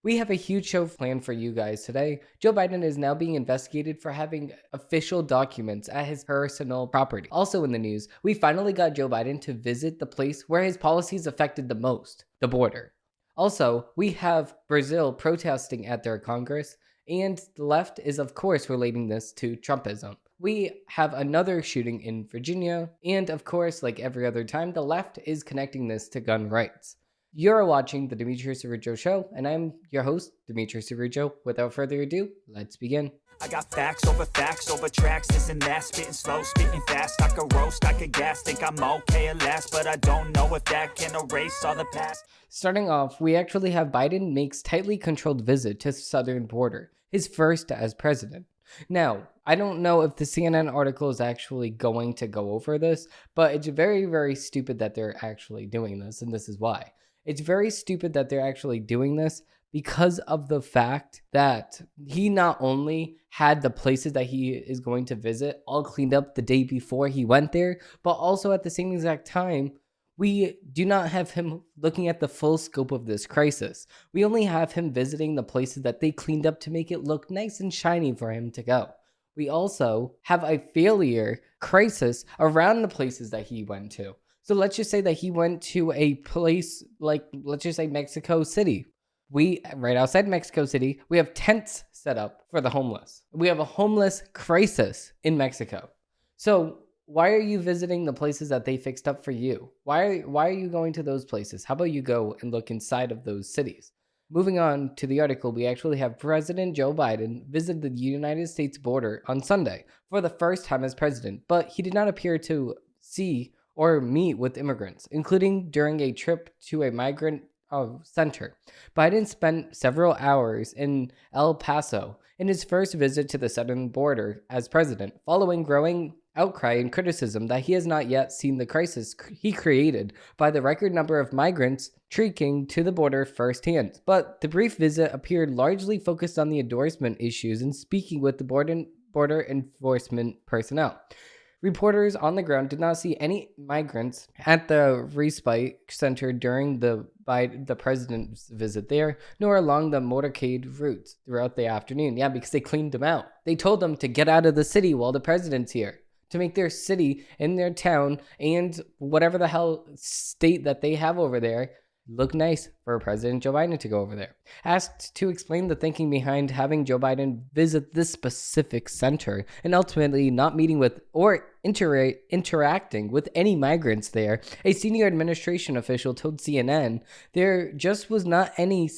We have a huge show planned for you guys today. Joe Biden is now being investigated for having official documents at his personal property. Also in the news, we finally got Joe Biden to visit the place where his policies affected the most, the border. Also, we have Brazil protesting at their Congress, and the left is, of course, relating this to Trumpism. We have another shooting in Virginia, and of course, like every other time, the left is connecting this to gun rights. You're watching the Dimitri Cerrujo Show, and I'm your host, Dimitri Cerrujo. Without further ado, let's begin. I got facts over tracks, this and that, spitting slow, spitting fast. I could roast, I could gas, think I'm okay at last, but I don't know if that can erase all the past. Starting off, we actually have Biden makes tightly controlled visit to the southern border, his first as president. Now, I don't know if the CNN article is actually going to go over this, but it's very, very stupid that they're actually doing this, and this is why. It's very stupid that they're actually doing this because of the fact that he not only had the places that he is going to visit all cleaned up the day before he went there, but also at the same exact time, we do not have him looking at the full scope of this crisis. We only have him visiting the places that they cleaned up to make it look nice and shiny for him to go. We also have a failure crisis around the places that he went to. So let's just say that he went to a place like, let's just say Mexico City. Right outside Mexico City, we have tents set up for the homeless. We have a homeless crisis in Mexico. So why are you visiting the places that they fixed up for you? Why are you going to those places? How about you go and look inside of those cities? Moving on to the article, we actually have President Joe Biden visit the United States border on Sunday for the first time as president, but he did not appear to see or meet with immigrants, including during a trip to a migrant center. Biden spent several hours in El Paso in his first visit to the southern border as president, following growing outcry and criticism that he has not yet seen the crisis he created by the record number of migrants streaking to the border firsthand. But the brief visit appeared largely focused on the endorsement issues and speaking with the border enforcement personnel. Reporters on the ground did not see any migrants at the respite center during the president's visit there, nor along the motorcade routes throughout the afternoon. Yeah, because they cleaned them out. They told them to get out of the city while the president's here, to make their city and their town and whatever the hell state that they have over there look nice for President Joe Biden to go over there. Asked to explain the thinking behind having Joe Biden visit this specific center and ultimately not meeting with or interacting with any migrants there, a senior administration official told CNN there just was not any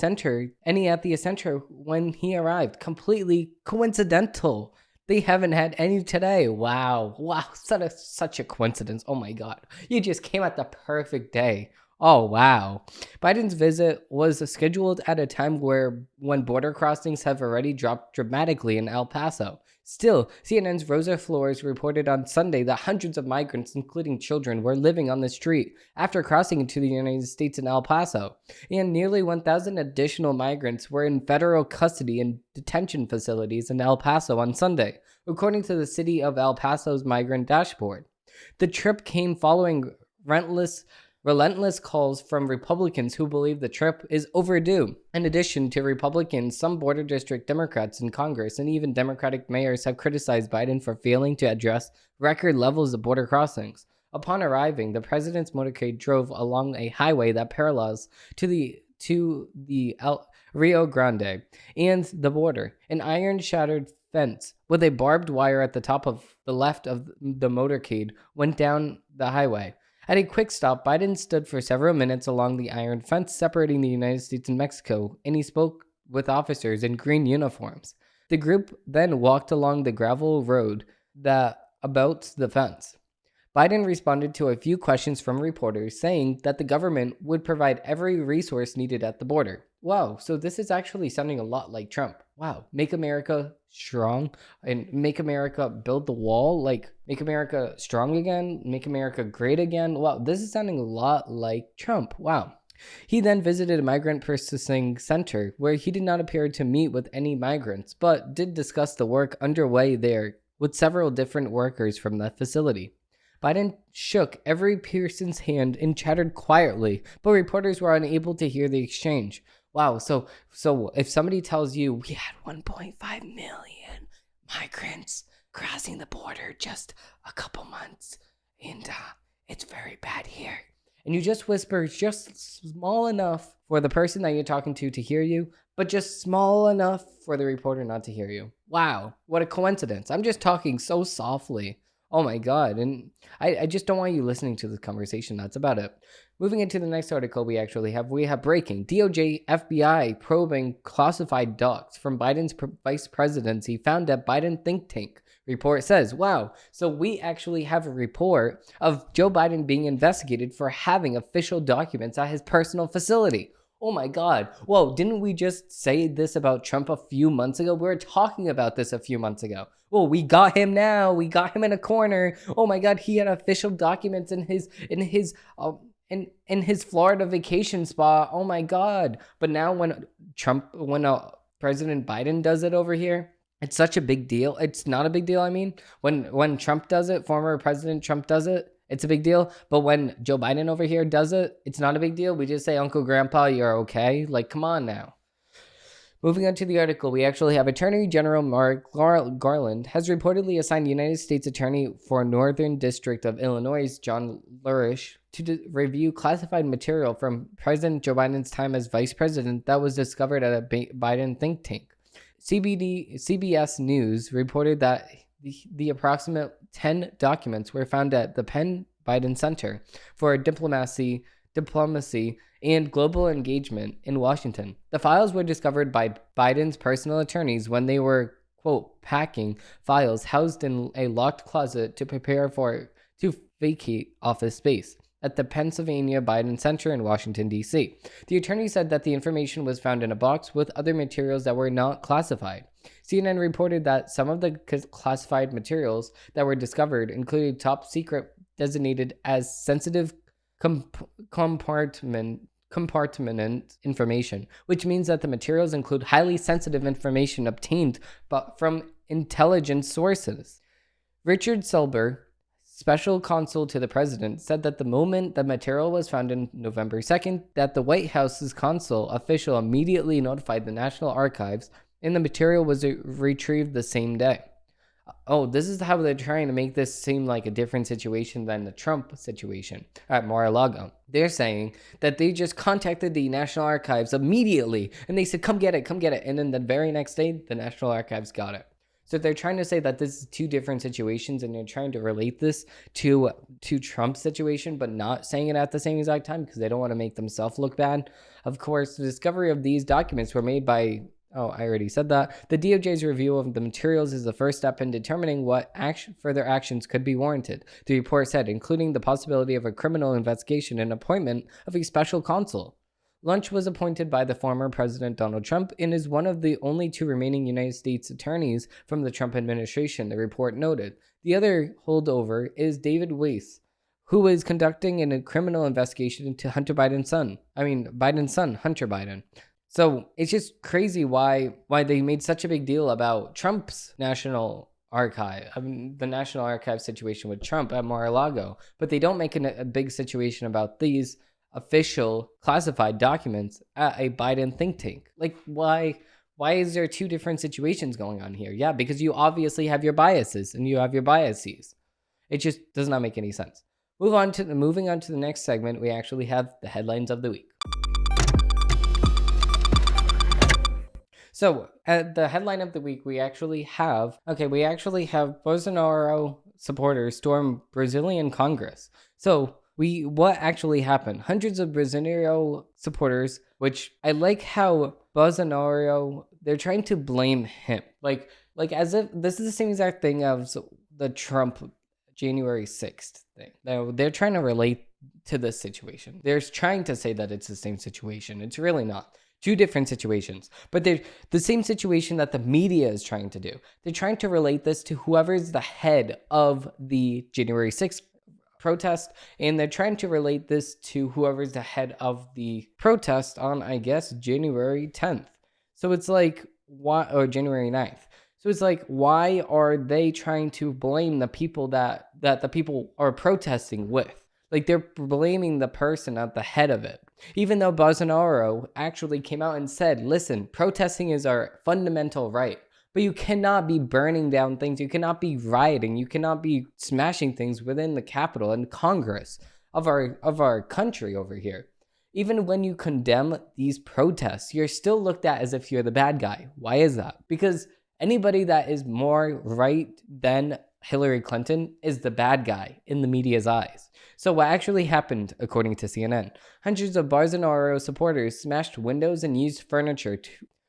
at the center when he arrived. Completely coincidental. They haven't had any today. Wow, such a coincidence. Oh my God, you just came at the perfect day. Oh, wow. Biden's visit was scheduled at a time when border crossings have already dropped dramatically in El Paso. Still, CNN's Rosa Flores reported on Sunday that hundreds of migrants, including children, were living on the street after crossing into the United States in El Paso, and nearly 1,000 additional migrants were in federal custody in detention facilities in El Paso on Sunday, according to the city of El Paso's migrant dashboard. The trip came following relentless calls from Republicans who believe the trip is overdue. In addition to Republicans, some border district Democrats in Congress and even Democratic mayors have criticized Biden for failing to address record levels of border crossings. Upon arriving, the president's motorcade drove along a highway that parallels to the Rio Grande and the border. An iron-shattered fence with a barbed wire at the top of the left of the motorcade went down the highway. At a quick stop, Biden stood for several minutes along the iron fence separating the United States and Mexico, and he spoke with officers in green uniforms. The group then walked along the gravel road that abouts the fence. Biden responded to a few questions from reporters, saying that the government would provide every resource needed at the border. Wow, so this is actually sounding a lot like Trump. Wow, make America strong and make America build the wall, like make America strong again, make America great again. Wow, this is sounding a lot like Trump. Wow. He then visited a migrant processing center where he did not appear to meet with any migrants, but did discuss the work underway there with several different workers from that facility. Biden shook every person's hand and chattered quietly, but reporters were unable to hear the exchange. Wow. So if somebody tells you we had 1.5 million migrants crossing the border just a couple months, and it's very bad here, and you just whisper just small enough for the person that you're talking to hear you, but just small enough for the reporter not to hear you. Wow, what a coincidence. I'm just talking so softly. Oh my God. And I just don't want you listening to this conversation. That's about it. Moving into the next article, we have breaking DOJ FBI probing classified docs from Biden's vice presidency found at Biden think tank. Report says, wow, so we actually have a report of Joe Biden being investigated for having official documents at his personal facility. Oh my God. Whoa, didn't we just say this about Trump a few months ago? We were talking about this a few months ago. Well, we got him now. We got him in a corner. Oh my God, he had official documents in his Florida vacation spot. Oh my God. But now when President Biden does it over here, it's such a big deal. It's not a big deal. I mean, when Trump does it, former President Trump does it, it's a big deal. But when Joe Biden over here does it, it's not a big deal. We just say, Uncle Grandpa, you're okay. Like, come on now. Moving on to the article, we actually have Attorney General Merrick Garland has reportedly assigned United States Attorney for Northern District of Illinois, John Lurish, to review classified material from President Joe Biden's time as vice president that was discovered at a Biden think tank. CBS News reported that the approximate 10 documents were found at the Penn Biden Center for Diplomacy and Global Engagement in Washington. The files were discovered by Biden's personal attorneys when they were, quote, packing files housed in a locked closet to vacate office space at the Pennsylvania Biden Center in Washington, D.C. The attorney said that the information was found in a box with other materials that were not classified. CNN reported that some of the classified materials that were discovered included top secret designated as sensitive compartment information, which means that the materials include highly sensitive information obtained from intelligence sources. Richard Selber, special counsel to the president, said that the moment the material was found on November 2nd, that the White House's consul official immediately notified the National Archives, and the material was retrieved the same day. Oh, this is how they're trying to make this seem like a different situation than the Trump situation at Mar-a-Lago. They're saying that they just contacted the National Archives immediately, and they said, come get it. And then the very next day, the National Archives got it. So they're trying to say that this is two different situations, and they're trying to relate this to Trump's situation, but not saying it at the same exact time because they don't want to make themselves look bad. Of course, the discovery of these documents were made by, I already said that. The DOJ's review of the materials is the first step in determining what further actions could be warranted, the report said, including the possibility of a criminal investigation and appointment of a special counsel. Lunch was appointed by the former President Donald Trump and is one of the only two remaining United States attorneys from the Trump administration, the report noted. The other holdover is David Weiss, who is conducting a criminal investigation into Biden's son, Hunter Biden. So it's just crazy why they made such a big deal about Trump's National Archive, the National Archive situation with Trump at Mar-a-Lago, but they don't make a big situation about these official classified documents at a Biden think tank. Like, why is there two different situations going on here? Yeah, because you obviously have your biases and you have your biases. It just does not make any sense. Moving on to the next segment, we actually have the headlines of the week. So, at the headline of the week, we actually have Bolsonaro supporters storm Brazilian Congress. So, what actually happened? Hundreds of Bolsonaro supporters, which I like how Bolsonaro, they're trying to blame him. Like as if this is the same exact thing as the Trump January 6th thing. They're trying to relate to this situation. They're trying to say that it's the same situation. It's really not. Two different situations, but they're the same situation that the media is trying to do. They're trying to relate this to whoever's the head of the January 6th protest, and they're trying to relate this to whoever's the head of the protest on, I guess, January 10th. So it's like, or January 9th. So it's like, why are they trying to blame the people that the people are protesting with? Like, they're blaming the person at the head of it. Even though Bolsonaro actually came out and said, listen, protesting is our fundamental right. But you cannot be burning down things. You cannot be rioting. You cannot be smashing things within the Capitol and Congress of our country over here. Even when you condemn these protests, you're still looked at as if you're the bad guy. Why is that? Because anybody that is more right than Hillary Clinton is the bad guy in the media's eyes. So what actually happened, according to CNN, hundreds of Bolsonaro supporters smashed windows and used furniture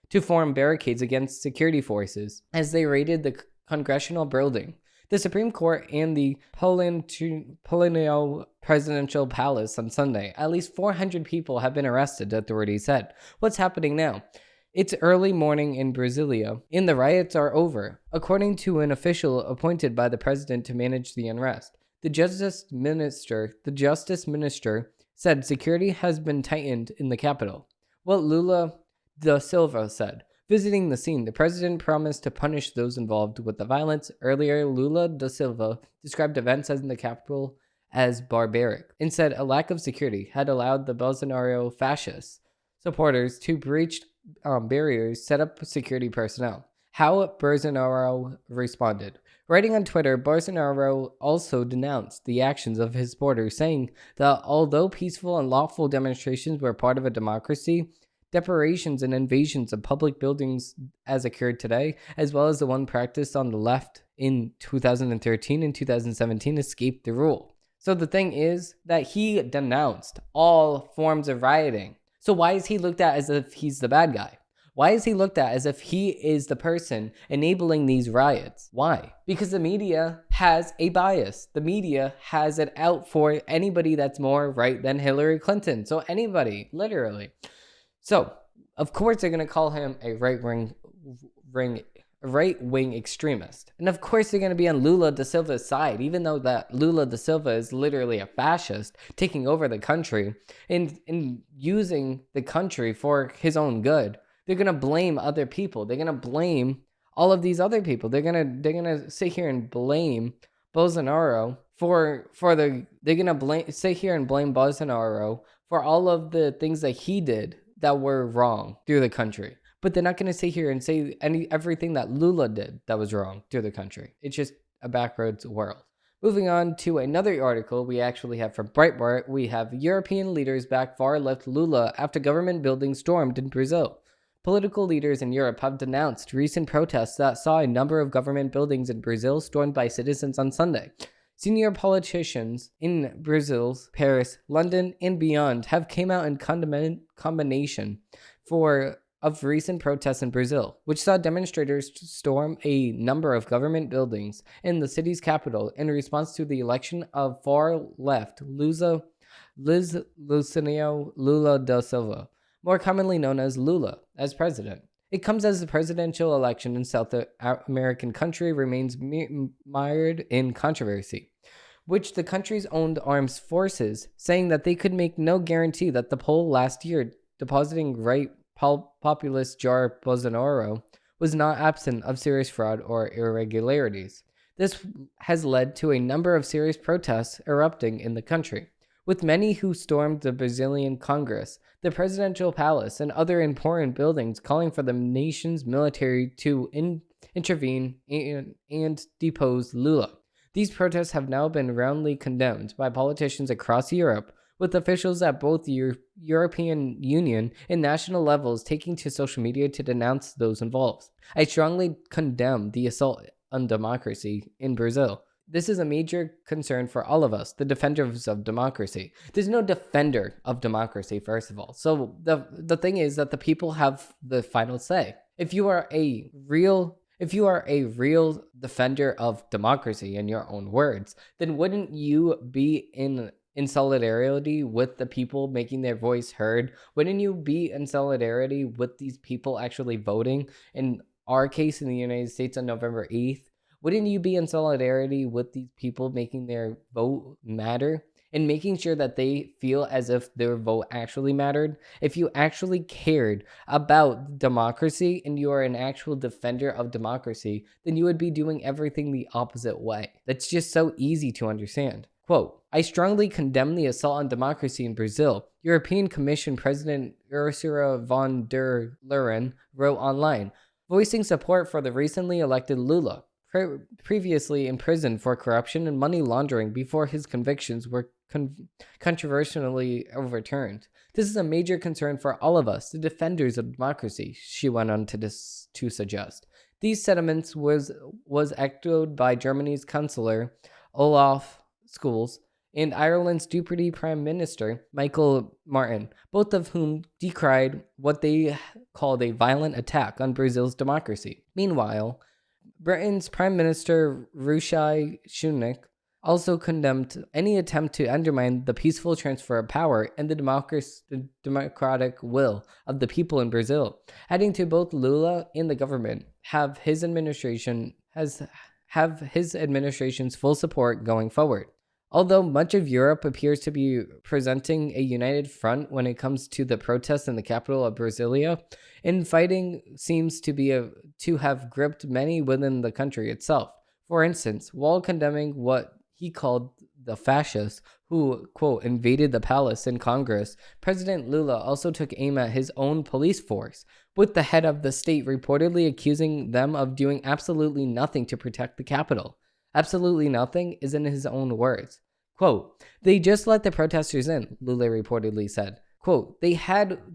to form barricades against security forces as they raided the congressional building, the Supreme Court, and the Paulino presidential palace on Sunday. At least 400 people have been arrested, authorities said. What's happening now? It's early morning in Brasilia, and the riots are over, according to an official appointed by the president to manage the unrest. The Justice Minister said security has been tightened in the capital. What Lula da Silva said. Visiting the scene, the president promised to punish those involved with the violence. Earlier, Lula da Silva described events in the capital as barbaric and said a lack of security had allowed the Bolsonaro fascist supporters to breach barriers set up security personnel. How Bolsonaro responded. Writing on Twitter, Bolsonaro also denounced the actions of his supporters, saying that although peaceful and lawful demonstrations were part of a democracy, depredations and invasions of public buildings as occurred today, as well as the one practiced on the left in 2013 and 2017, escaped the rule. So the thing is that he denounced all forms of rioting. So why is he looked at as if he's the bad guy? Why is he looked at as if he is the person enabling these riots? Why? Because the media has a bias. The media has it out for anybody that's more right than Hillary Clinton. So anybody, literally. So, of course, they're going to call him a right-wing extremist. And of course, they're going to be on Lula da Silva's side, even though that Lula da Silva is literally a fascist taking over the country and using the country for his own good. They're going to blame other people. They're going to blame all of these other people. They're going to sit here and blame Bolsonaro they're going to sit here and blame Bolsonaro for all of the things that he did that were wrong through the country. But they're not going to sit here and say everything that Lula did that was wrong through the country. It's just a backwards world. Moving on to another article we actually have from Breitbart, we have European leaders back far-left Lula after government buildings stormed in Brazil. Political leaders in Europe have denounced recent protests that saw a number of government buildings in Brazil stormed by citizens on Sunday. Senior politicians in Brazil's Paris, London, and beyond have came out in combination of recent protests in Brazil, which saw demonstrators storm a number of government buildings in the city's capital in response to the election of far-left Luciano Lula da Silva, more commonly known as Lula, as president. It comes as the presidential election in South American country remains mired in controversy, which the country's own armed forces saying that they could make no guarantee that the poll last year depositing right populist Jair Bolsonaro was not absent of serious fraud or irregularities. This has led to a number of serious protests erupting in the country, with many who stormed the Brazilian Congress, the presidential palace, and other important buildings calling for the nation's military to intervene and depose Lula. These protests have now been roundly condemned by politicians across Europe, with officials at both the European Union and national levels taking to social media to denounce those involved. I strongly condemn the assault on democracy in Brazil. This is a major concern for all of us, the defenders of democracy. There's no defender of democracy, first of all. So the thing is that the people have the final say. If you are a real defender of democracy, in your own words, then wouldn't you be in solidarity with the people making their voice heard? Wouldn't you be in solidarity with these people actually voting? In our case in the United States on November 8th, wouldn't you be in solidarity with these people making their vote matter and making sure that they feel as if their vote actually mattered? If you actually cared about democracy and you are an actual defender of democracy, then you would be doing everything the opposite way. That's just so easy to understand. Quote, I strongly condemn the assault on democracy in Brazil, European Commission President Ursula von der Leyen wrote online, voicing support for the recently elected Lula, previously imprisoned for corruption and money laundering before his convictions were controversially overturned. This is a major concern for all of us, the defenders of democracy, she went on to suggest. These sentiments was echoed by Germany's Chancellor Olaf Scholz and Ireland's Deputy Prime Minister Michael Martin, both of whom decried what they called a violent attack on Brazil's democracy. Meanwhile, Britain's Prime Minister Rishi Sunak also condemned any attempt to undermine the peaceful transfer of power and the democratic will of the people in Brazil, adding to both Lula and the government have his administration's full support going forward. Although much of Europe appears to be presenting a united front when it comes to the protests in the capital of Brasilia, infighting seems to have gripped many within the country itself. For instance, while condemning what he called the fascists who, quote, invaded the palace in Congress, President Lula also took aim at his own police force, with the head of the state reportedly accusing them of doing absolutely nothing to protect the capital. Absolutely nothing is in his own words. Quote, they just let the protesters in, Lula reportedly said. Quote, they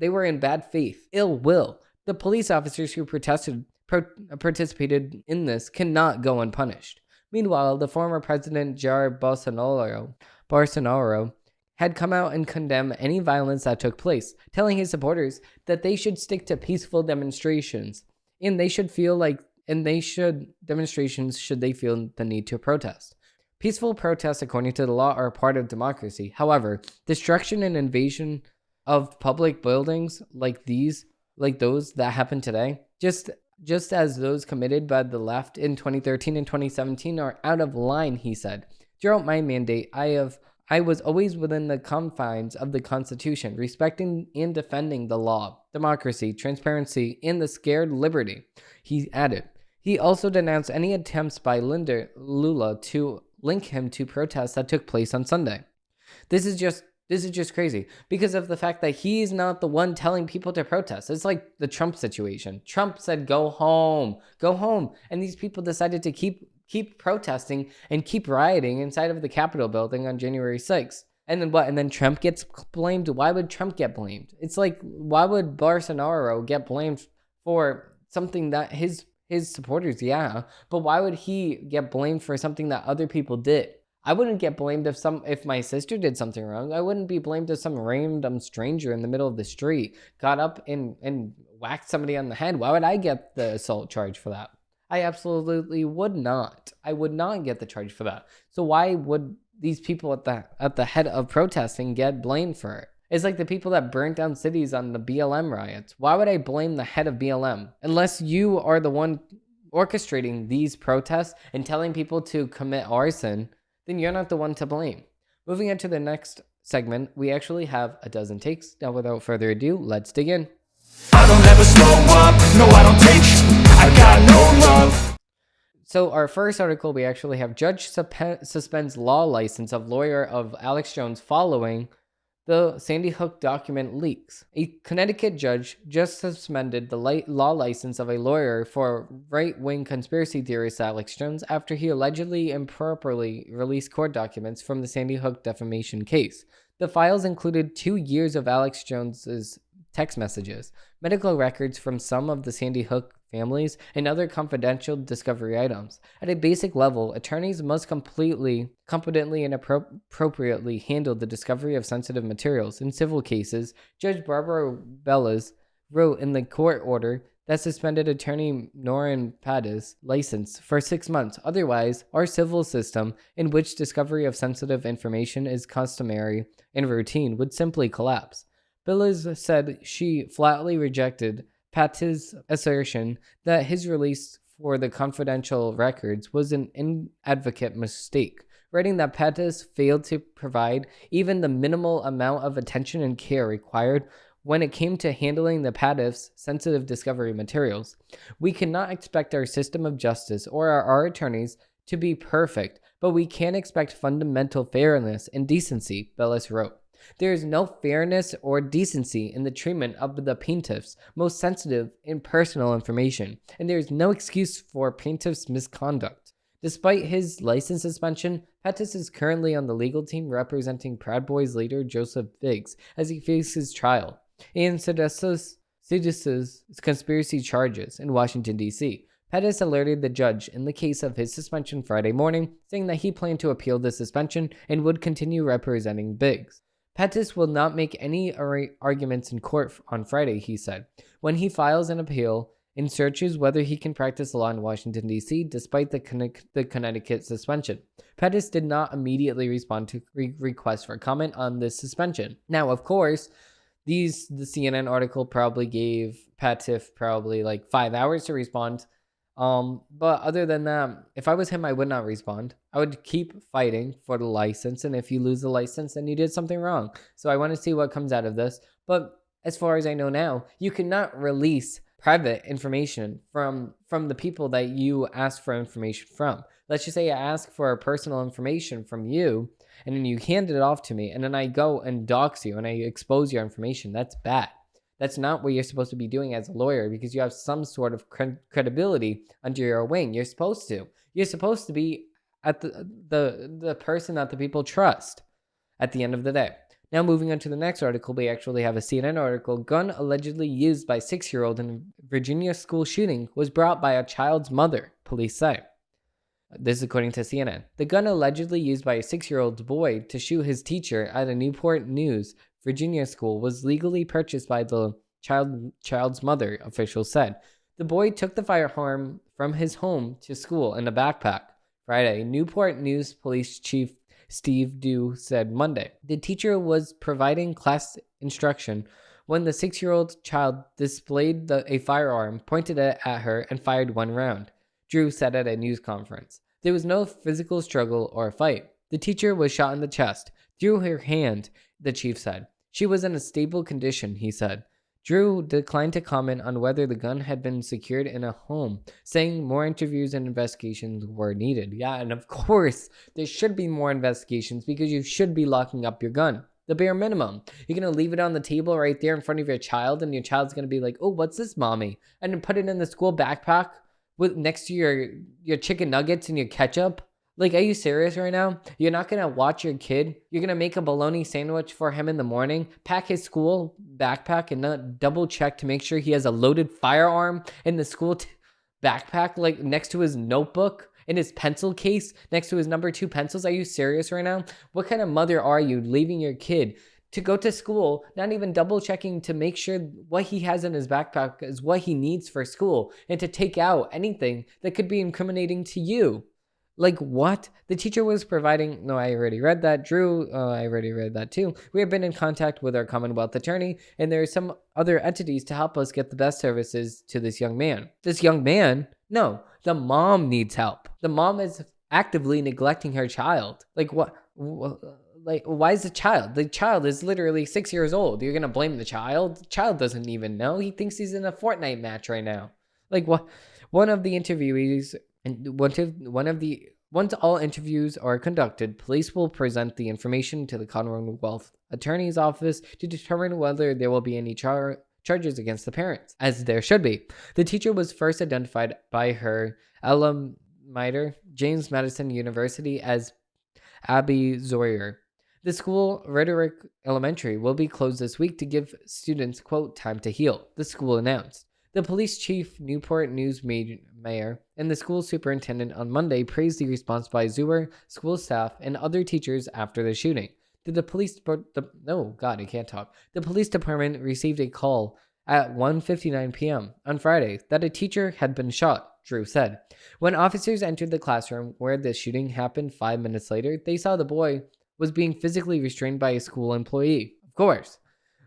were in bad faith, ill will. The police officers who participated in this cannot go unpunished. Meanwhile, the former president Jair Bolsonaro had come out and condemned any violence that took place, telling his supporters that they should stick to peaceful demonstrations, and they should feel demonstrations should they feel the need to protest. Peaceful protests, according to the law, are a part of democracy. However, destruction and invasion of public buildings like those that happen today, just as those committed by the left in 2013 and 2017 are out of line, he said. Throughout my mandate, I was always within the confines of the Constitution, respecting and defending the law, democracy, transparency, and the scared liberty, he added. He also denounced any attempts by Lula to link him to protests that took place on Sunday. This is just crazy because of the fact that he's not the one telling people to protest. It's like the Trump situation. Trump said, go home. And these people decided to keep protesting and keep rioting inside of the Capitol building on January 6th. And then what? And then Trump gets blamed. Why would Trump get blamed? It's like, why would Bolsonaro get blamed for something that his supporters, yeah, but why would he get blamed for something that other people did? I wouldn't get blamed if my sister did something wrong. I wouldn't be blamed if some random stranger in the middle of the street got up and whacked somebody on the head. Why would I get the assault charge for that? I absolutely would not. I would not get the charge for that. So why would these people at the head of protesting get blamed for it? It's like the people that burnt down cities on the BLM riots. Why would I blame the head of BLM? Unless you are the one orchestrating these protests and telling people to commit arson, then you're not the one to blame. Moving on to the next segment, we actually have a dozen takes. Now, without further ado, let's dig in. I don't ever slow up, no I don't take I got no love. So our first article, we actually have Judge suspends law license of lawyer of Alex Jones following the Sandy Hook document leaks. A Connecticut judge just suspended the law license of a lawyer for right-wing conspiracy theorist Alex Jones after he allegedly improperly released court documents from the Sandy Hook defamation case. The files included 2 years of Alex Jones's text messages, medical records from some of the Sandy Hook families, and other confidential discovery items. At a basic level, attorneys must competently and appropriately handle the discovery of sensitive materials. In civil cases, Judge Barbara Bellas wrote in the court order that suspended attorney Norrin Paddy's license for 6 months. Otherwise, our civil system, in which discovery of sensitive information is customary and routine, would simply collapse. Bellas said she flatly rejected Patty's assertion that his release for the confidential records was an inadvocate mistake, writing that Pattis failed to provide even the minimal amount of attention and care required when it came to handling the Pattis' sensitive discovery materials. We cannot expect our system of justice or our attorneys to be perfect, but we can't expect fundamental fairness and decency, Bellis wrote. There is no fairness or decency in the treatment of the plaintiff's most sensitive and personal information, and there is no excuse for plaintiff's misconduct. Despite his license suspension, Pettis is currently on the legal team representing Proud Boys leader Joseph Biggs as he faces trial and seditious conspiracy charges in Washington, D.C. Pettis alerted the judge in the case of his suspension Friday morning, saying that he planned to appeal the suspension and would continue representing Biggs. Pettis will not make any arguments in court on Friday, he said, when he files an appeal and searches whether he can practice law in Washington, D.C., despite the Connecticut suspension. Pettis did not immediately respond to requests for comment on this suspension. Now, of course, the CNN article probably gave Pettis probably like 5 hours to respond. But other than that, if I was him, I would not respond. I would keep fighting for the license, and if you lose the license, then you did something wrong. So I want to see what comes out of this. But as far as I know now, you cannot release private information from the people that you ask for information from. Let's just say I ask for personal information from you, and then you hand it off to me, and then I go and dox you, and I expose your information. That's bad. That's not what you're supposed to be doing as a lawyer, because you have some sort of credibility under your wing. You're supposed to. You're supposed to be at the person that the people trust at the end of the day. Now, moving on to the next article, we actually have a CNN article. Gun allegedly used by 6-year-old in Virginia school shooting was brought by a child's mother, police say. This is according to CNN. The gun allegedly used by a 6-year-old boy to shoot his teacher at a Newport News, Virginia school was legally purchased by the child's mother, officials said. The boy took the firearm from his home to school in a backpack. Friday, Newport News Police Chief Steve Dew said Monday. The teacher was providing class instruction when the 6-year-old child displayed a firearm, pointed it at her, and fired one round, Drew said at a news conference. There was no physical struggle or fight. The teacher was shot in the chest, through her hand, the chief said. She was in a stable condition, he said. Drew declined to comment on whether the gun had been secured in a home, saying more interviews and investigations were needed. Yeah, and of course, there should be more investigations because you should be locking up your gun. The bare minimum. You're going to leave it on the table right there in front of your child, and your child's going to be like, oh, what's this, mommy? And then put it in the school backpack next to your chicken nuggets and your ketchup. Like, are you serious right now? You're not going to watch your kid? You're going to make a bologna sandwich for him in the morning, pack his school backpack, and not double check to make sure he has a loaded firearm in the school backpack, like next to his notebook, in his pencil case, next to his number 2 pencils? Are you serious right now? What kind of mother are you leaving your kid to go to school, not even double checking to make sure what he has in his backpack is what he needs for school, and to take out anything that could be incriminating to you? Like, what? The teacher was providing... No, I already read that. Drew, I already read that too. We have been in contact with our Commonwealth attorney, and there are some other entities to help us get the best services to this young man. This young man? No, the mom needs help. The mom is actively neglecting her child. Like, what? Like, why is the child? The child is literally 6 years old. You're going to blame the child? The child doesn't even know. He thinks he's in a Fortnite match right now. Like, what? One of the interviewees... And once all interviews are conducted, police will present the information to the Commonwealth Attorney's Office to determine whether there will be any charges against the parents, as there should be. The teacher was first identified by her alum mater, James Madison University, as Abby Zoyer. The school, Rhetoric Elementary, will be closed this week to give students, quote, time to heal, the school announced. The police chief, Newport News mayor, and the school superintendent on Monday praised the response by Zoomer, school staff, and other teachers after the shooting. The police department received a call at 1:59 p.m. on Friday that a teacher had been shot, Drew said. When officers entered the classroom where the shooting happened 5 minutes later, they saw the boy was being physically restrained by a school employee. Of course.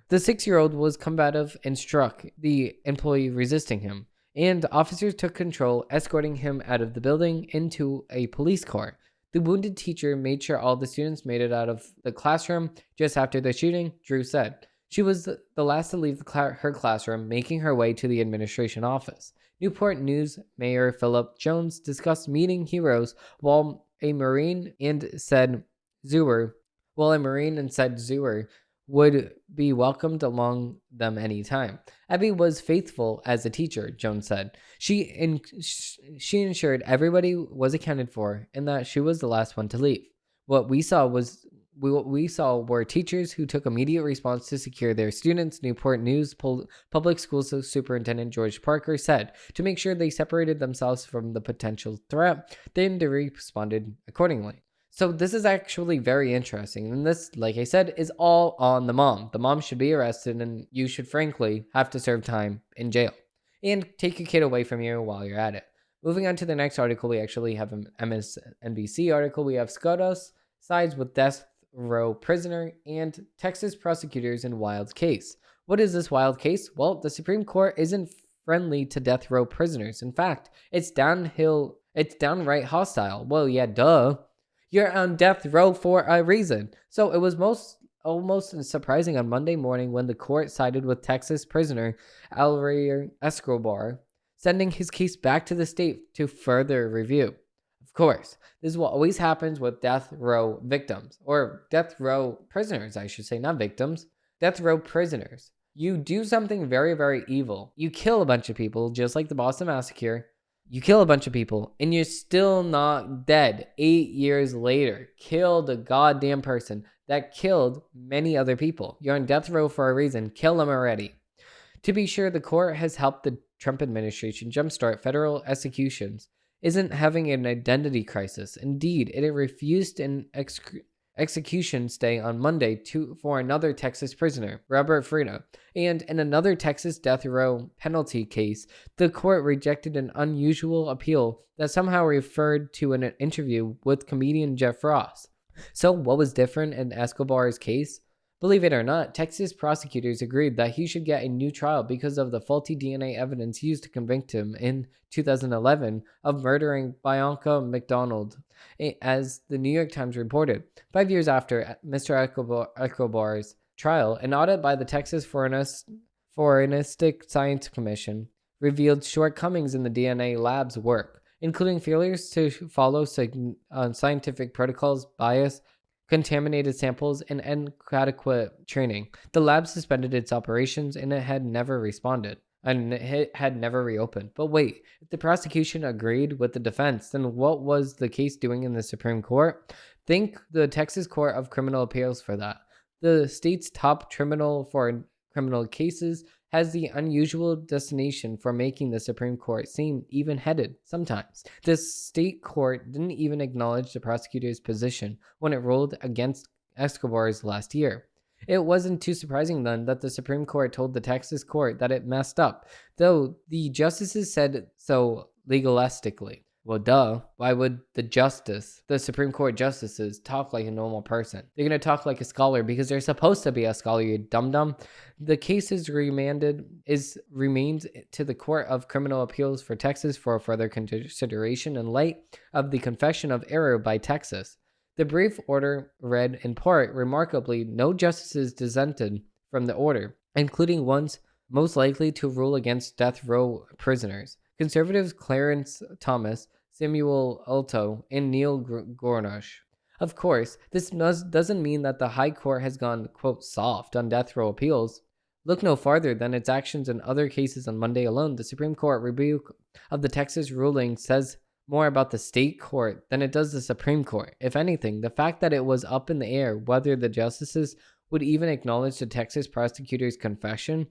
The 6-year-old was combative and struck the employee resisting him, and officers took control, escorting him out of the building into a police car. The wounded teacher made sure all the students made it out of the classroom just after the shooting, Drew said. She was the last to leave her classroom, making her way to the administration office. Newport News Mayor Philip Jones discussed meeting heroes while a Marine and said Zeuer would be welcomed among them anytime. Abby was faithful as a teacher, Jones said. She ensured everybody was accounted for and that she was the last one to leave. What we saw were teachers who took immediate response to secure their students, Newport News Public Schools Superintendent George Parker said. To make sure they separated themselves from the potential threat, they responded accordingly. So this is actually very interesting. And this, like I said, is all on the mom. The mom should be arrested and you should frankly have to serve time in jail. And take your kid away from you while you're at it. Moving on to the next article, we actually have an MSNBC article. We have SCOTUS sides with death row prisoner and Texas prosecutors in wild case. What is this wild case? Well, the Supreme Court isn't friendly to death row prisoners. In fact, it's downright hostile. Well, yeah, duh. You're on death row for a reason. So it was almost surprising on Monday morning when the court sided with Texas prisoner Alvaro Escobar, sending his case back to the state to further review. Of course, this is what always happens with death row victims, or death row prisoners, I should say, not victims, death row prisoners. You do something very, very evil. You kill a bunch of people, just like the Boston Massacre. You kill a bunch of people, and you're still not dead 8 years later. Killed a goddamn person that killed many other people. You're on death row for a reason. Kill them already. To be sure, the court has helped the Trump administration jumpstart federal executions. Isn't having an identity crisis. Indeed, it refused an execution stay on Monday for another Texas prisoner, Robert Freda. And in another Texas death row penalty case, the court rejected an unusual appeal that somehow referred to an interview with comedian Jeff Ross. So what was different in Escobar's case? Believe it or not, Texas prosecutors agreed that he should get a new trial because of the faulty DNA evidence used to convict him in 2011 of murdering Bianca McDonald, as the New York Times reported. 5 years after Mr. Escobar's trial, an audit by the Texas Forensic Science Commission revealed shortcomings in the DNA lab's work, including failures to follow scientific protocols, bias, contaminated samples, and inadequate training. The lab suspended its operations and it had never responded. And it had never reopened. But wait, if the prosecution agreed with the defense, then what was the case doing in the Supreme Court? Thank the Texas Court of Criminal Appeals for that. The state's top tribunal for criminal cases has the unusual destination for making the Supreme Court seem even-headed sometimes. The state court didn't even acknowledge the prosecutor's position when it ruled against Escobar's last year. It wasn't too surprising then that the Supreme Court told the Texas court that it messed up, though the justices said so legalistically. Well, duh. Why would the Supreme Court justices, talk like a normal person? They're going to talk like a scholar because they're supposed to be a scholar, you dum-dum. The case is remained to the Court of Criminal Appeals for Texas for further consideration in light of the confession of error by Texas. The brief order read in part, remarkably, no justices dissented from the order, including ones most likely to rule against death row prisoners. Conservatives Clarence Thomas, Samuel Alito, and Neil Gorsuch. Of course, this doesn't mean that the High Court has gone, quote, soft on death row appeals. Look no farther than its actions in other cases on Monday alone. The Supreme Court rebuke of the Texas ruling says more about the state court than it does the Supreme Court. If anything, the fact that it was up in the air whether the justices would even acknowledge the Texas prosecutor's confession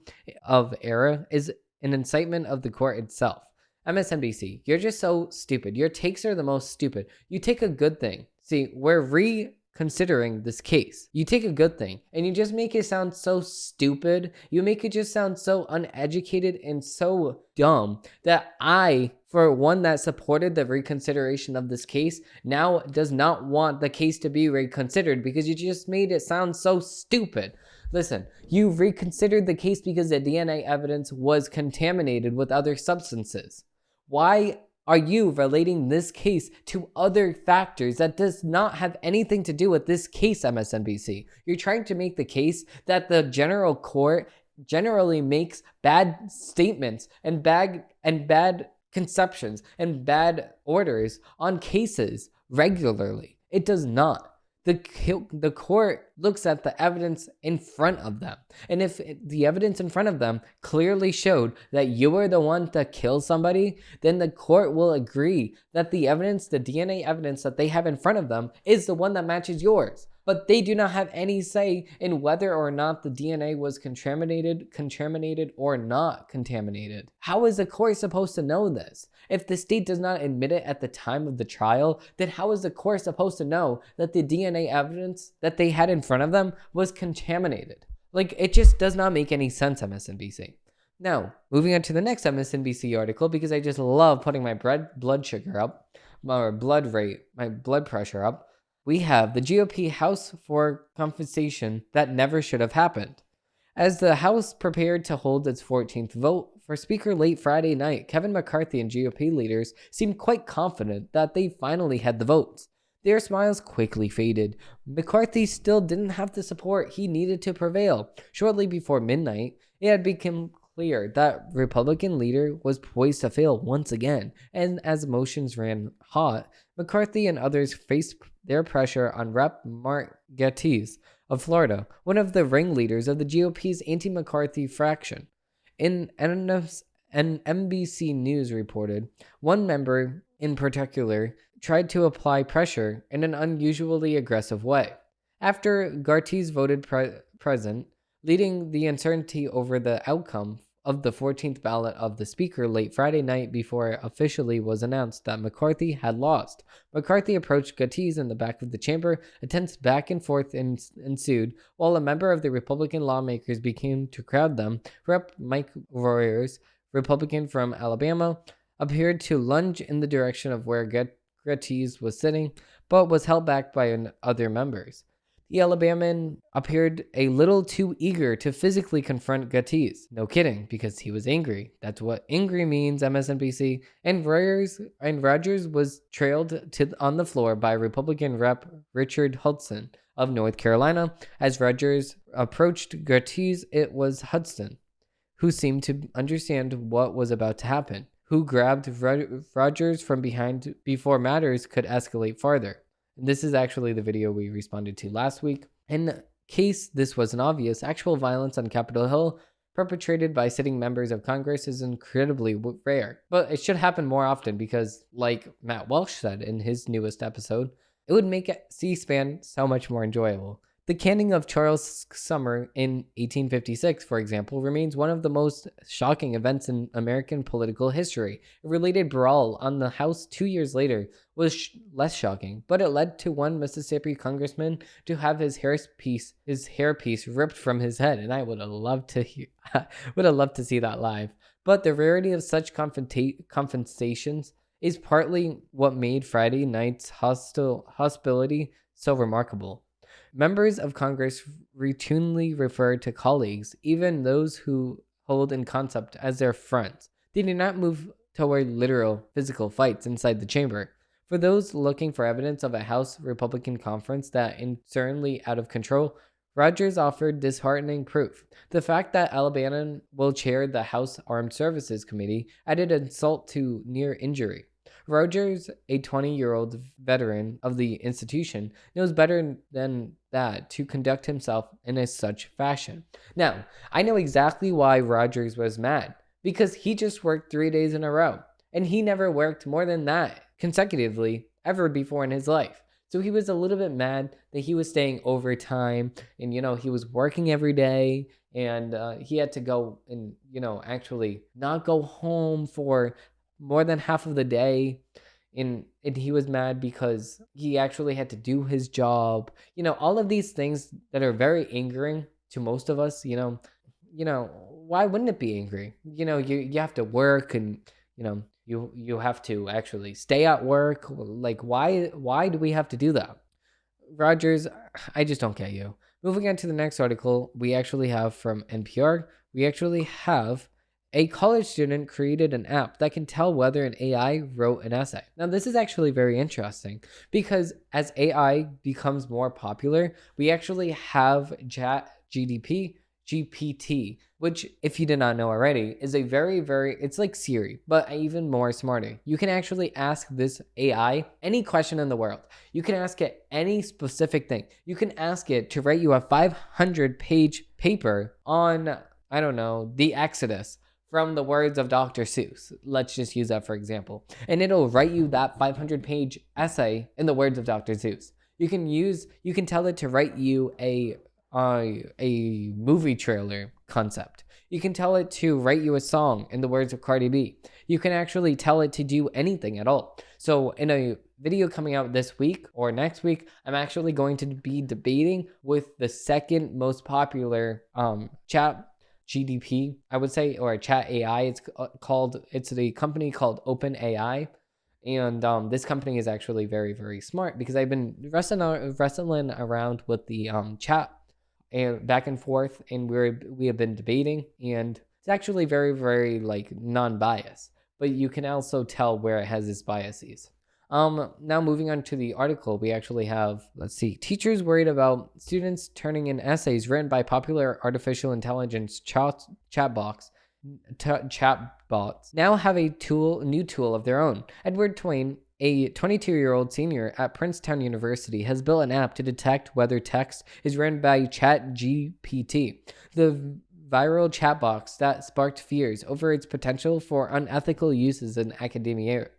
of error is an incitement of the court itself. MSNBC, you're just so stupid. Your takes are the most stupid. You take a good thing. See, we're reconsidering this case. You take a good thing and you just make it sound so stupid. You make it just sound so uneducated and so dumb that I, for one that supported the reconsideration of this case, now does not want the case to be reconsidered because you just made it sound so stupid. Listen, you reconsidered the case because the DNA evidence was contaminated with other substances. Why are you relating this case to other factors that does not have anything to do with this case, MSNBC? You're trying to make the case that the general court generally makes bad statements and bad conceptions and bad orders on cases regularly. It does not. The court looks at the evidence in front of them. And if the evidence in front of them clearly showed that you were the one to kill somebody, then the court will agree that the evidence, the DNA evidence that they have in front of them, is the one that matches yours. But they do not have any say in whether or not the DNA was contaminated or not contaminated. How is the court supposed to know this? If the state does not admit it at the time of the trial, then how is the court supposed to know that the DNA evidence that they had in front of them was contaminated? Like, it just does not make any sense, MSNBC. Now, moving on to the next MSNBC article, because I just love putting my blood sugar up, my blood rate, my blood pressure up. We have the GOP House for compensation that never should have happened. As the House prepared to hold its 14th vote for Speaker late Friday night, Kevin McCarthy and GOP leaders seemed quite confident that they finally had the votes. Their smiles quickly faded. McCarthy still didn't have the support he needed to prevail. Shortly before midnight, it had become clear that Republican leader was poised to fail once again, and as motions ran hot, McCarthy and others faced their pressure on Rep. Mark Gatiss of Florida, one of the ringleaders of the GOP's anti-McCarthy faction. An NBC News reported, one member in particular tried to apply pressure in an unusually aggressive way. After Gatiss voted present, leading the uncertainty over the outcome of the 14th ballot of the Speaker late Friday night before it officially was announced that McCarthy had lost. McCarthy approached Gatiss in the back of the chamber. A tense back and forth ensued, while a member of the Republican lawmakers began to crowd them. Rep. Mike Royers, Republican from Alabama, appeared to lunge in the direction of where Gatiss was sitting, but was held back by other members. The Alabamian appeared a little too eager to physically confront Gatiss. No kidding, because he was angry. That's what angry means, MSNBC. And Rogers was trailed on the floor by Republican Rep. Richard Hudson of North Carolina. As Rogers approached Gatiss, it was Hudson who seemed to understand what was about to happen, who grabbed Rogers from behind before matters could escalate farther. This is actually the video we responded to last week. In case this wasn't obvious, actual violence on Capitol Hill perpetrated by sitting members of Congress is incredibly rare. But it should happen more often because, like Matt Welch said in his newest episode, it would make C-SPAN so much more enjoyable. The canning of Charles Sumner in 1856, for example, remains one of the most shocking events in American political history. A related brawl on the House 2 years later was less shocking, but it led to one Mississippi congressman to have his hairpiece ripped from his head, and I would have loved to see that live. But the rarity of such confrontations is partly what made Friday night's hostility so remarkable. Members of Congress routinely refer to colleagues, even those who hold in concept as their friends. They do not move toward literal physical fights inside the chamber. For those looking for evidence of a House Republican conference that is certainly out of control, Rogers offered disheartening proof. The fact that Alabama will chair the House Armed Services Committee added insult to near injury. Rogers, a 20-year-old veteran of the institution, knows better than that to conduct himself in such fashion. Now, I know exactly why Rogers was mad, because he just worked 3 days in a row, and he never worked more than that consecutively ever before in his life. So he was a little bit mad that he was staying overtime, and he was working every day, and he had to go and actually not go home for more than half of the day, and he was mad because he actually had to do his job. All of these things that are very angering to most of us. Why wouldn't it be angry? You have to work, and you have to actually stay at work. Like, why do we have to do that? Rogers, I just don't get you. Moving on to the next article, we actually have from NPR. We actually have a college student created an app that can tell whether an AI wrote an essay. Now, this is actually very interesting because as AI becomes more popular, we actually have ChatGPT GPT, which, if you did not know already, is a it's like Siri, but even more smarter. You can actually ask this AI any question in the world. You can ask it any specific thing. You can ask it to write you a 500-page paper on, I don't know, the Exodus from the words of Dr. Seuss. Let's just use that for example. And it'll write you that 500-page essay in the words of Dr. Seuss. You can tell it to write you a movie trailer concept. You can tell it to write you a song in the words of Cardi B. You can actually tell it to do anything at all. So in a video coming out this week or next week, I'm actually going to be debating with the second most popular chat GDP, I would say, or chat AI. It's a company called OpenAI. And this company is actually very, very smart because I've been wrestling around with the chat and back and forth, and we have been debating, and it's actually very, very like non-biased, but you can also tell where it has its biases. Now moving on to the article, we actually have, let's see, teachers worried about students turning in essays written by popular artificial intelligence chatbots now have a new tool of their own. Edward Twain, a 22-year-old senior at Princeton University, has built an app to detect whether text is written by ChatGPT, the viral chatbox that sparked fears over its potential for unethical uses in academia.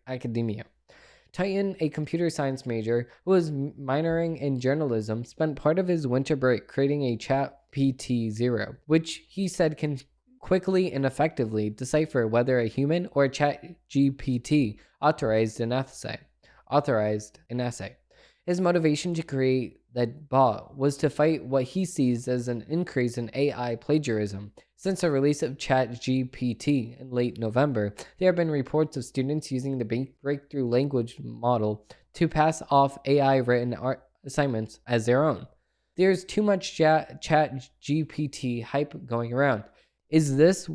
Titan, a computer science major who was minoring in journalism, spent part of his winter break creating a ChatGPT-0, which he said can quickly and effectively decipher whether a human or a ChatGPT authorized an essay. His motivation to create that bot was to fight what he sees as an increase in AI plagiarism. Since the release of ChatGPT in late November, there have been reports of students using the breakthrough language model to pass off AI-written assignments as their own. There's too much ChatGPT hype going around. Is this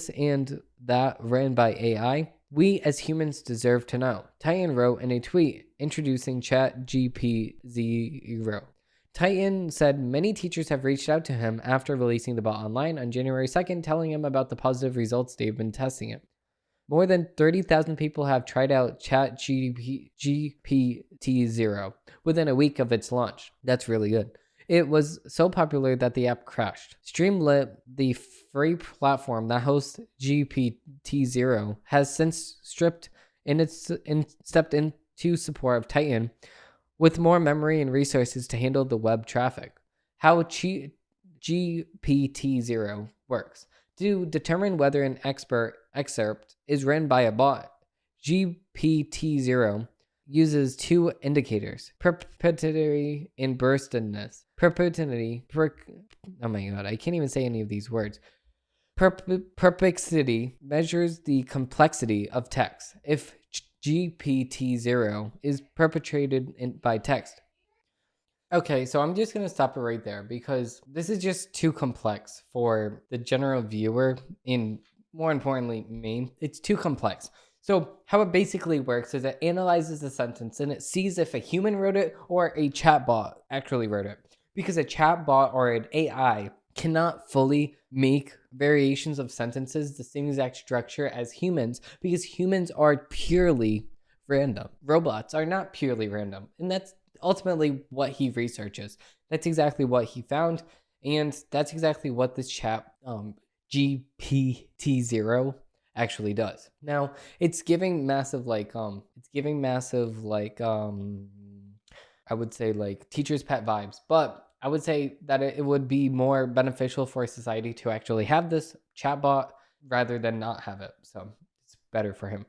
and that written by AI? We as humans deserve to know, Titan wrote in a tweet introducing ChatGPT-0. Titan said many teachers have reached out to him after releasing the bot online on January 2nd, telling him about the positive results they've been testing it. More than 30,000 people have tried out ChatGPT-0 within a week of its launch. That's really good. It was so popular that the app crashed. Streamlit, the free platform that hosts GPT-0, has since stepped into support of Titan with more memory and resources to handle the web traffic. How GPT-0 works. To determine whether an excerpt is written by a bot, GPT-0 uses two indicators, perpetuity and burstedness. Oh my god, I can't even say any of these words. Perplexity measures the complexity of text. If GPT-0 is perpetrated by text. Okay, so I'm just going to stop it right there because this is just too complex for the general viewer and more importantly me. It's too complex. So how it basically works is it analyzes the sentence and it sees if a human wrote it or a chatbot actually wrote it. Because a chatbot or an AI cannot fully make variations of sentences the same exact structure as humans because humans are purely random. Robots are not purely random. And that's ultimately what he researches. That's exactly what he found. And that's exactly what this GPT-0 actually does. Now, it's giving massive I would say like teacher's pet vibes, but I would say that it would be more beneficial for society to actually have this chatbot rather than not have it. So it's better for him.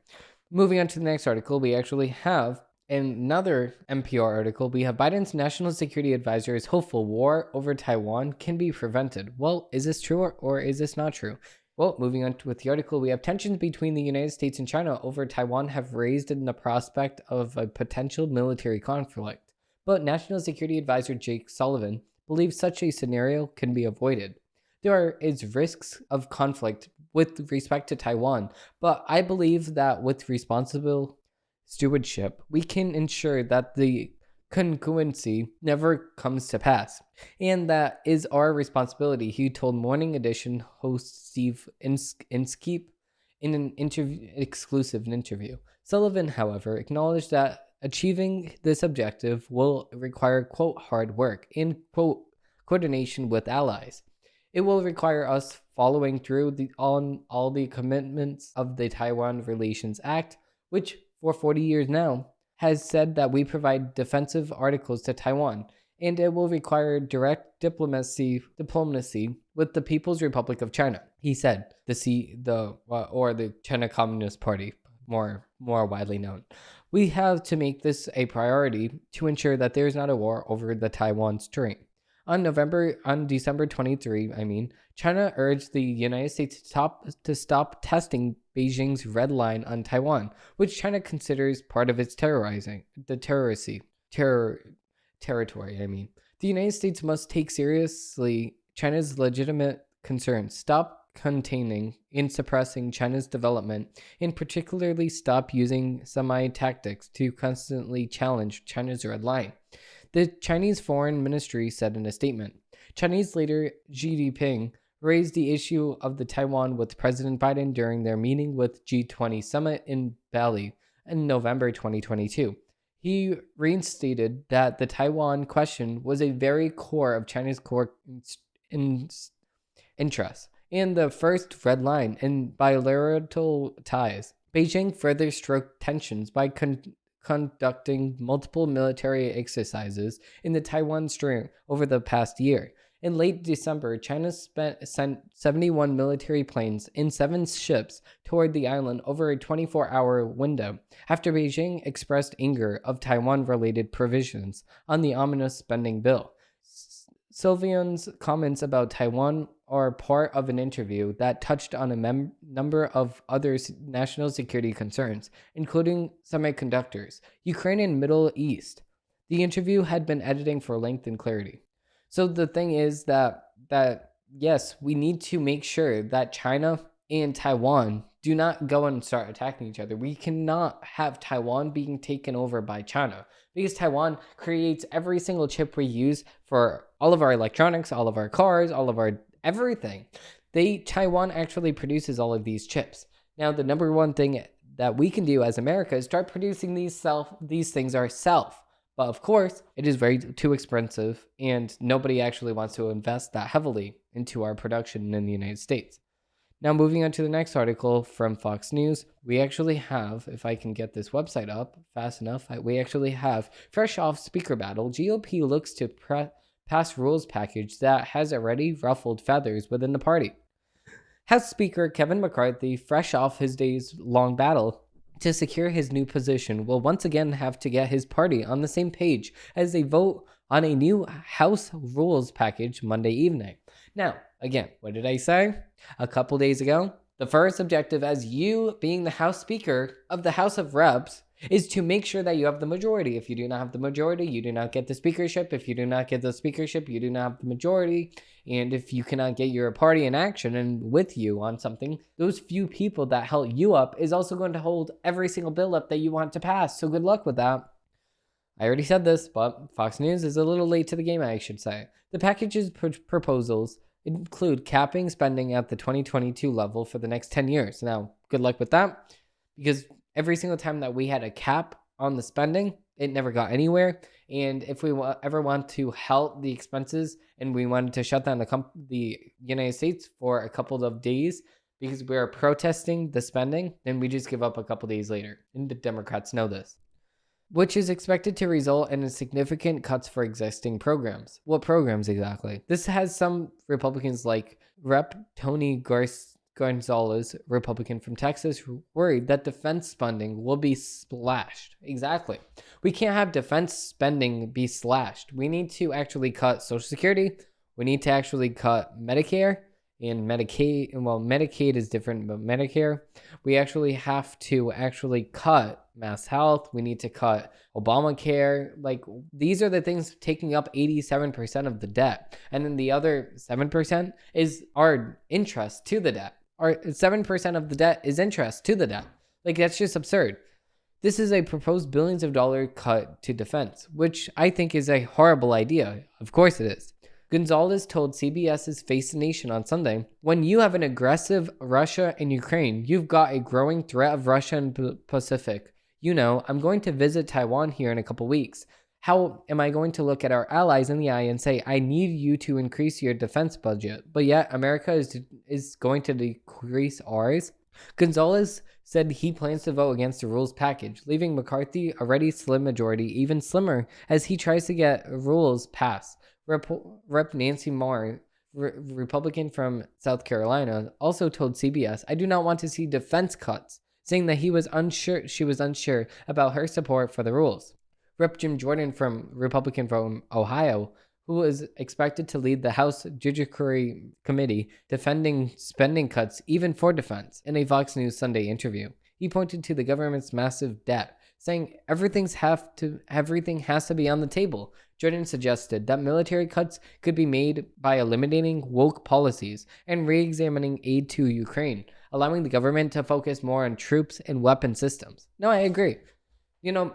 Moving on to the next article, we actually have another NPR article. We have Biden's national security advisor is hopeful war over Taiwan can be prevented. Well, is this true or is this not true? Well, moving on with the article, we have tensions between the United States and China over Taiwan have raised in the prospect of a potential military conflict. But National Security Advisor Jake Sullivan believes such a scenario can be avoided. There is risks of conflict with respect to Taiwan, but I believe that with responsible stewardship, we can ensure that the congruency never comes to pass. And that is our responsibility, he told Morning Edition host Steve Inskeep in an exclusive interview. Sullivan, however, acknowledged that achieving this objective will require, quote, hard work and, quote, coordination with allies. It will require us following through on all the commitments of the Taiwan Relations Act, which for 40 years now has said that we provide defensive articles to Taiwan, and it will require direct diplomacy with the People's Republic of China, he said. The China Communist Party, more widely known. We have to make this a priority to ensure that there is not a war over the Taiwan Strait. On December 23, China urged the United States to stop testing Beijing's red line on Taiwan, which China considers part of its territory. The United States must take seriously China's legitimate concerns, stop containing and suppressing China's development, and particularly stop using semi-tactics to constantly challenge China's red line, the Chinese Foreign Ministry said in a statement. Chinese leader Xi Jinping raised the issue of the Taiwan with President Biden during their meeting with G20 summit in Bali in November 2022. He reinstated that the Taiwan question was a very core of China's core interests and the first red line in bilateral ties. Beijing further stroked tensions by conducting multiple military exercises in the Taiwan Strait over the past year. In late December, China sent 71 military planes and 7 ships toward the island over a 24-hour window after Beijing expressed anger of Taiwan-related provisions on the ominous spending bill. Sullivan's comments about Taiwan are part of an interview that touched on a number of other national security concerns, including semiconductors, Ukraine, and Middle East. The interview had been editing for length and clarity. So the thing is that yes, we need to make sure that China and Taiwan do not go and start attacking each other. We cannot have Taiwan being taken over by China because Taiwan creates every single chip we use for all of our electronics, all of our cars, all of our everything. Taiwan actually produces all of these chips. Now, the number one thing that we can do as America is start producing these things ourselves. But of course, it is too expensive, and nobody actually wants to invest that heavily into our production in the United States. Now, moving on to the next article from Fox News, we actually have, if I can get this website up fast enough, we actually have fresh off speaker battle, GOP looks to pass rules package that has already ruffled feathers within the party. House Speaker Kevin McCarthy, fresh off his days-long battle to secure his new position, will once again have to get his party on the same page as they vote on a new House rules package Monday evening. Now, again, what did I say a couple days ago? The first objective as you being the House Speaker of the House of Reps is to make sure that you have the majority. If you do not have the majority, you do not get the speakership. If you do not get the speakership, you do not have the majority. And if you cannot get your party in action and with you on something, those few people that held you up is also going to hold every single bill up that you want to pass. So good luck with that. I already said this, but Fox News is a little late to the game, I should say. The package's proposals include capping spending at the 2022 level for the next 10 years. Now, good luck with that, because every single time that we had a cap on the spending, it never got anywhere. And if we ever want to halt the expenses and we wanted to shut down the United States for a couple of days because we are protesting the spending, then we just give up a couple days later. And the Democrats know this, which is expected to result in significant cuts for existing programs. What programs exactly? This has some Republicans like Rep. Tony Gonzalez, Republican from Texas, worried that defense spending will be slashed. Exactly. We can't have defense spending be slashed. We need to actually cut Social Security. We need to actually cut Medicare and Medicaid. Well, Medicaid is different, but Medicare. We actually have to actually cut Mass Health. We need to cut Obamacare. Like, these are the things taking up 87% of the debt. And then the other 7% is our interest to the debt. Or 7% of the debt is interest to the debt. Like, that's just absurd. This is a proposed billions of dollar cut to defense, which I think is a horrible idea. Of course it is. Gonzalez told CBS's Face the Nation on Sunday, when you have an aggressive Russia and Ukraine, you've got a growing threat of Russia in the Pacific. You know, I'm going to visit Taiwan here in a couple weeks. How am I going to look at our allies in the eye and say, I need you to increase your defense budget, but yet America is going to decrease ours? Gonzalez said he plans to vote against the rules package, leaving McCarthy already slim majority even slimmer as he tries to get rules passed. Rep. Nancy Maher, Republican from South Carolina, also told CBS, I do not want to see defense cuts, saying that she was unsure about her support for the rules. Rep. Jim Jordan, Republican from Ohio, who was expected to lead the House Judiciary Committee, defending spending cuts even for defense, in a Fox News Sunday interview. He pointed to the government's massive debt, saying everything has to be on the table. Jordan suggested that military cuts could be made by eliminating woke policies and re-examining aid to Ukraine, allowing the government to focus more on troops and weapon systems. No, I agree. You know,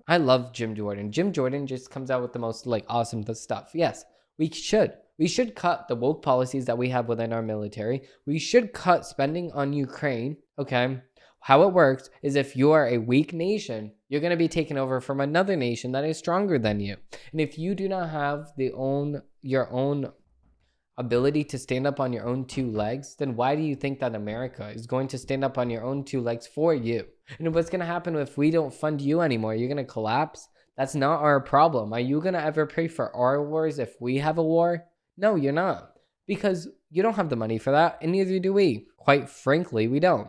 I love Jim Jordan. Jim Jordan just comes out with the most awesome stuff. Yes, we should. We should cut the woke policies that we have within our military. We should cut spending on Ukraine, okay? How it works is if you are a weak nation, you're going to be taken over from another nation that is stronger than you. And if you do not have your own ability to stand up on your own two legs, then why do you think that America is going to stand up on your own two legs for you? And what's going to happen if we don't fund you anymore? You're going to collapse? That's not our problem. Are you going to ever pray for our wars if we have a war? No, you're not. Because you don't have the money for that, and neither do we. Quite frankly, we don't.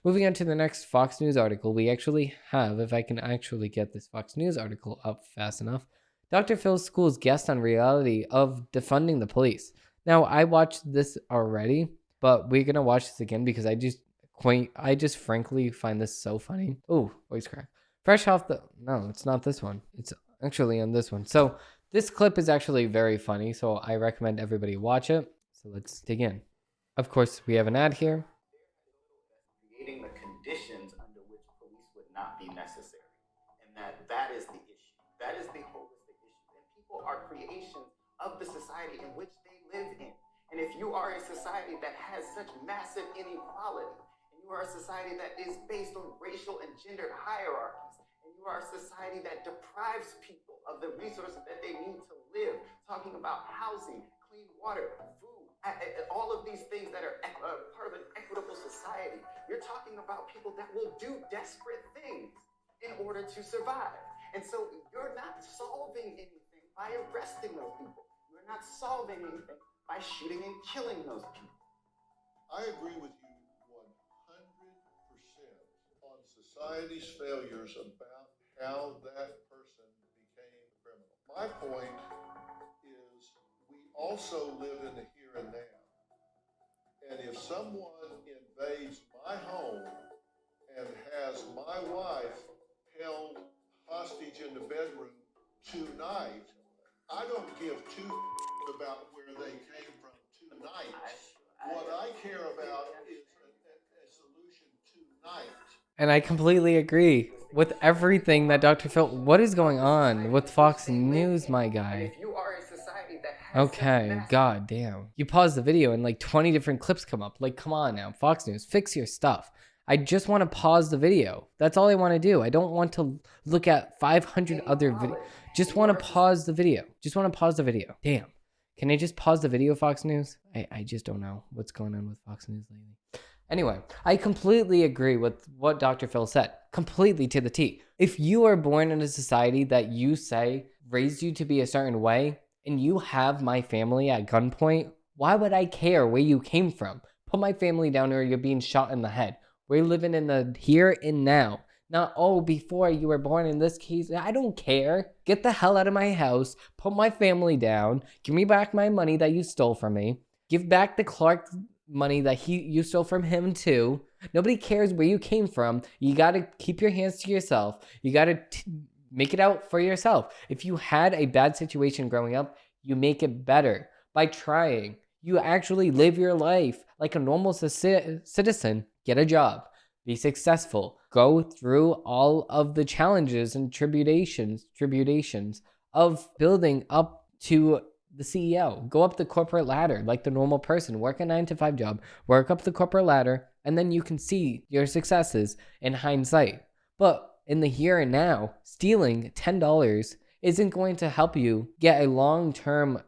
Moving on to the next Fox News article, we actually have, if I can actually get this Fox News article up fast enough, Dr. Phil School's guest on reality of defunding the police. Now, I watched this already, but we're going to watch this again because I just frankly find this so funny. Oh, voice crack. Fresh off no, it's not this one. It's actually on this one. So this clip is actually very funny, so I recommend everybody watch it. So let's dig in. Of course, we have an ad here. Creating the conditions under which police would not be necessary. And that is the issue. That is the holistic issue. And people are creations of the society in which they live in. And if you are a society that has such massive inequality, and you are a society that is based on racial and gendered hierarchies, and you are a society that deprives people of the resources that they need to live, talking about housing, clean water, food, all of these things that are part of an equitable society. You're talking about people that will do desperate things in order to survive. And so you're not solving anything by arresting those people. You're not solving anything by shooting and killing those people. I agree with you 100% on society's failures about how that person became a criminal. My point is we also live in the here and now. And if someone invades my home and has my wife held hostage in the bedroom tonight, I don't give two about where they came from tonight. What I care about is a solution tonight. And I completely agree with everything that Dr. Phil... What is going on with Fox News, my guy? Okay, god damn. You pause the video and 20 different clips come up. Come on now, Fox News, fix your stuff. I just want to pause the video. That's all I want to do. I don't want to look at 500 other videos. Just want to pause the video. Damn. Can I just pause the video, Fox News? I just don't know what's going on with Fox News lately. Anyway, I completely agree with what Dr. Phil said. Completely to the T. If you are born in a society that you say raised you to be a certain way, and you have my family at gunpoint, why would I care where you came from? Put my family down or you're being shot in the head. We're living in the here and now. Not, oh, before you were born in this case. I don't care. Get the hell out of my house. Put my family down. Give me back my money that you stole from me. Give back the Clark money that you stole from him too. Nobody cares where you came from. You got to keep your hands to yourself. You got to make it out for yourself. If you had a bad situation growing up, you make it better by trying. You actually live your life like a normal citizen. Get a job. Be successful. go through all of the challenges and tribulations of building up to the CEO. Go up the corporate ladder like the normal person. Work a 9-to-5 job, work up the corporate ladder, and then you can see your successes in hindsight. But in the here and now, stealing $10 isn't going to help you get a long-term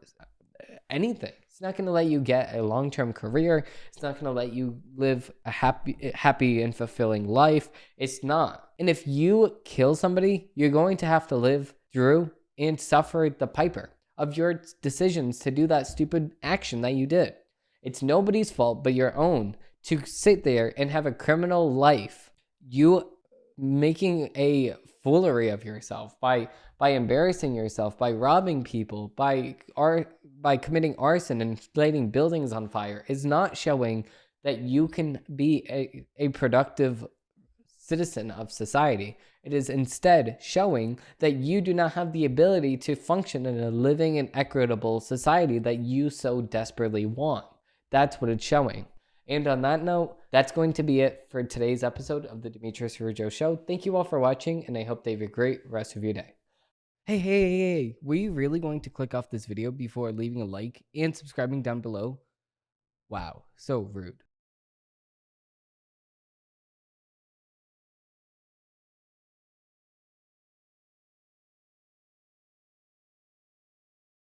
anything. It's not going to let you get a long-term career. It's not going to let you live a happy and fulfilling life. It's not. And if you kill somebody, you're going to have to live through and suffer the piper of your decisions to do that stupid action that you did. It's nobody's fault but your own to sit there and have a criminal life. You making a foolery of yourself by embarrassing yourself, by robbing people, by committing arson and lighting buildings on fire is not showing that you can be a productive citizen of society. It is instead showing that you do not have the ability to function in a living and equitable society that you so desperately want. That's what it's showing. And on that note, that's going to be it for today's episode of the Demetrius Rougeau Show. Thank you all for watching, and I hope they have a great rest of your day. Hey, were you really going to click off this video before leaving a like and subscribing down below? Wow, so rude.